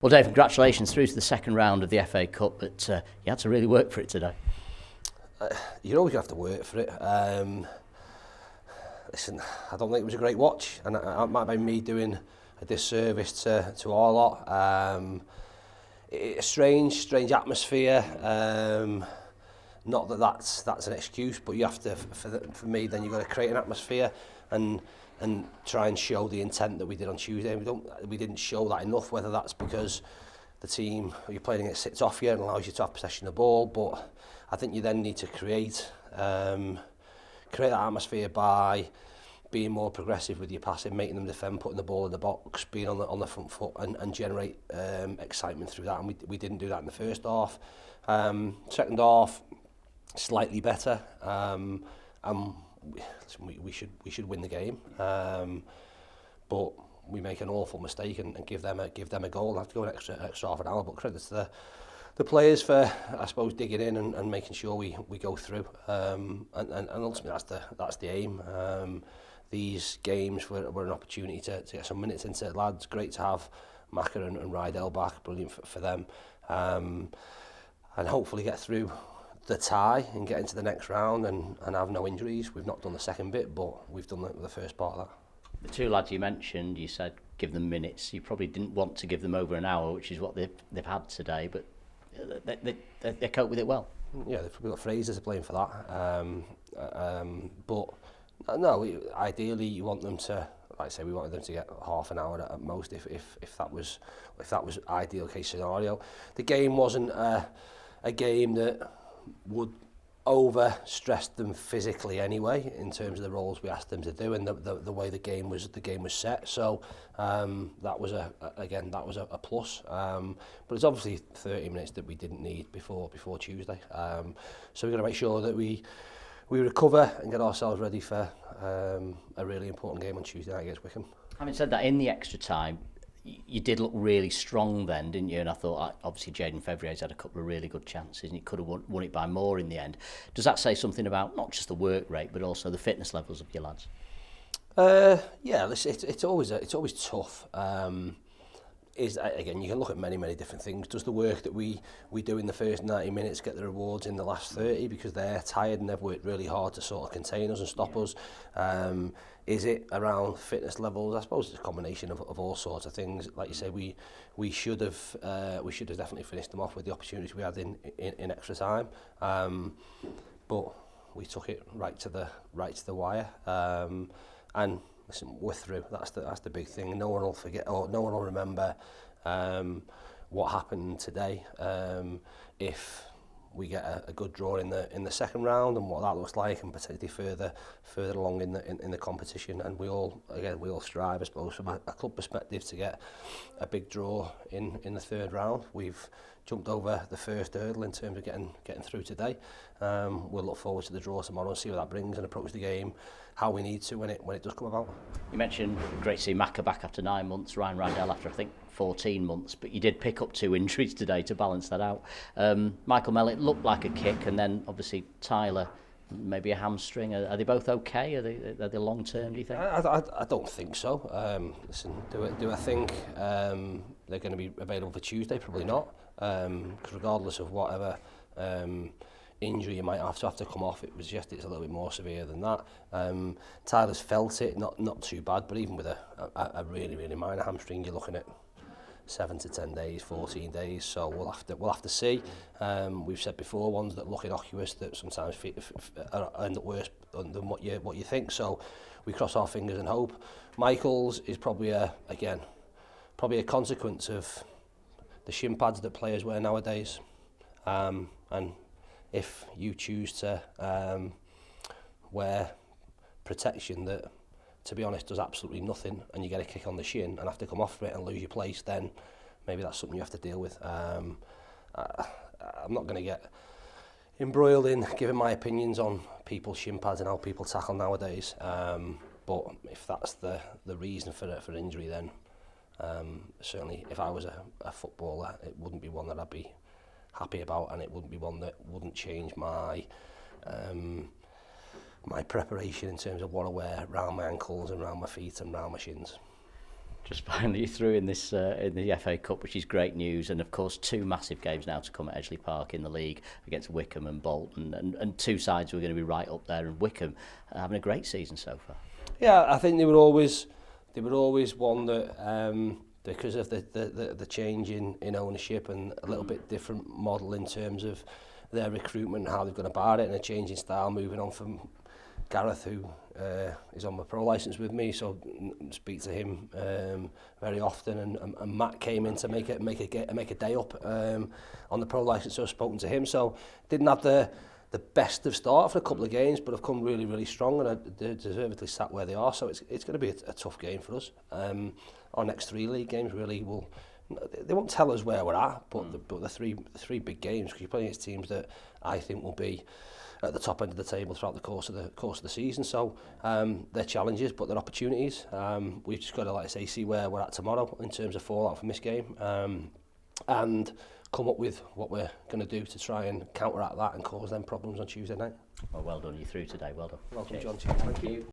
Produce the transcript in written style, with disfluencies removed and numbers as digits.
Well, Dave, congratulations through to the second round of the FA Cup, but you had to really work for it today. You're always going to have to work for it. Listen, I don't think it was a great watch, and it might be me doing a disservice to our lot. It's strange atmosphere. Not that that's an excuse, but you have to. For me, then you've got to create an atmosphere and try and show the intent that we did on Tuesday. We didn't show that enough. Whether that's because the team you're playing against sits off you and allows you to have possession of the ball, but I think you then need to create that atmosphere by being more progressive with your passing, making them defend, putting the ball in the box, being on the front foot and generate excitement through that. And we didn't do that in the first half. Second half, slightly better. And we should win the game. But we make an awful mistake and give them a goal. I have to go an extra half an hour. But credit to the players for, I suppose, digging in and making sure we go through. And ultimately that's the aim. These games were an opportunity to get some minutes into it. Lads, great to have Maka and Rydell back, brilliant for them. And hopefully get through the tie and get into the next round and have no injuries. We've not done the second bit, but we've done the first part of that. The two lads you mentioned, you said give them minutes. You probably didn't want to give them over an hour, which is what they've had today, but they cope with it well. Yeah, they've probably got phrases of playing for that. But no, ideally you want them to, like I say, we wanted them to get half an hour at most if that was ideal case scenario. The game wasn't a game that would over stress them physically anyway in terms of the roles we asked them to do and the way the game was set. So that was a plus. But it's obviously 30 minutes that we didn't need before Tuesday. So we're going to make sure that we recover and get ourselves ready for a really important game on Tuesday night against Wycombe. Having said that, in the extra time, you did look really strong then, didn't you? And I thought, obviously, Jaden Fevriers had a couple of really good chances and he could have won it by more in the end. Does that say something about not just the work rate, but also the fitness levels of your lads? Yeah, it's always tough. Again, you can look at many different things. Does the work that we do in the first 90 minutes get the rewards in the last 30 because they're tired and they've worked really hard to sort of contain us and stop us? Is it around fitness levels? I suppose it's a combination of all sorts of things. Like you say, we should have definitely finished them off with the opportunities we had in extra time, but we took it right to the wire. And listen, we're through. That's the big thing. No one will forget, or no one will remember what happened today. If we get a good draw in the second round and what that looks like, and potentially further along in the competition, and we all strive, I suppose, from a club perspective, to get a big draw in the third round. We've jumped over the first hurdle in terms of getting through today. We'll look forward to the draw tomorrow and see what that brings and approach the game how we need to when it does come about. You mentioned great to see Maka back after 9 months, Ryan Rydell after I think 14 months, but you did pick up 2 injuries today to balance that out. Michael Mellett looked like a kick, and then obviously Tyler maybe a hamstring. Are they both okay? Are they long term, do you think? I don't think so. Listen, do I think they're going to be available for Tuesday? Probably not. Because regardless of whatever injury you might have to come off, it was just it's a little bit more severe than that. Tyler's felt it, not too bad, but even with a really minor hamstring, you're looking at 7 to 10 days, 14 days. So we'll have to see. We've said before, ones that look innocuous that sometimes end up worse than what you think. So we cross our fingers and hope. Michael's is probably a consequence of the shin pads that players wear nowadays. And if you choose to wear protection that, to be honest, does absolutely nothing, and you get a kick on the shin and have to come off for it and lose your place, then maybe that's something you have to deal with. I'm not going to get embroiled in giving my opinions on people's shin pads and how people tackle nowadays. But if that's the reason for injury, then certainly if I was a footballer, it wouldn't be one that I'd be happy about, and it wouldn't be one that wouldn't change my preparation in terms of what I wear around my ankles and around my feet and around my shins. Just finally through in this in the FA Cup, which is great news, and of course 2 massive games now to come at Edgeley Park in the league against Wycombe and Bolton, and 2 sides who are going to be right up there, and Wycombe having a great season so far. Yeah, I think they were always one that because of the change in ownership and a little bit different model in terms of their recruitment and how they've gone about it, and a change in style moving on from Gareth, who is on my pro licence with me, so speak to him very often, and Matt came in to make a day up on the pro licence, so I've spoken to him. So didn't have the best of start for a couple of games, but have come really strong, and they're deservedly sat where they are. So it's going to be a tough game for us. Our next 3 league games really they won't tell us where we're at, but the three big games, because you're playing against teams that I think will be at the top end of the table throughout the course of the season. So they're challenges, but they're opportunities. We've just got to, like I say, see where we're at tomorrow in terms of fallout from this game, and come up with what we're going to do to try and counteract that and cause them problems on Tuesday night. Well done, you're through today. Well done. Welcome, Cheers. John. Thank you.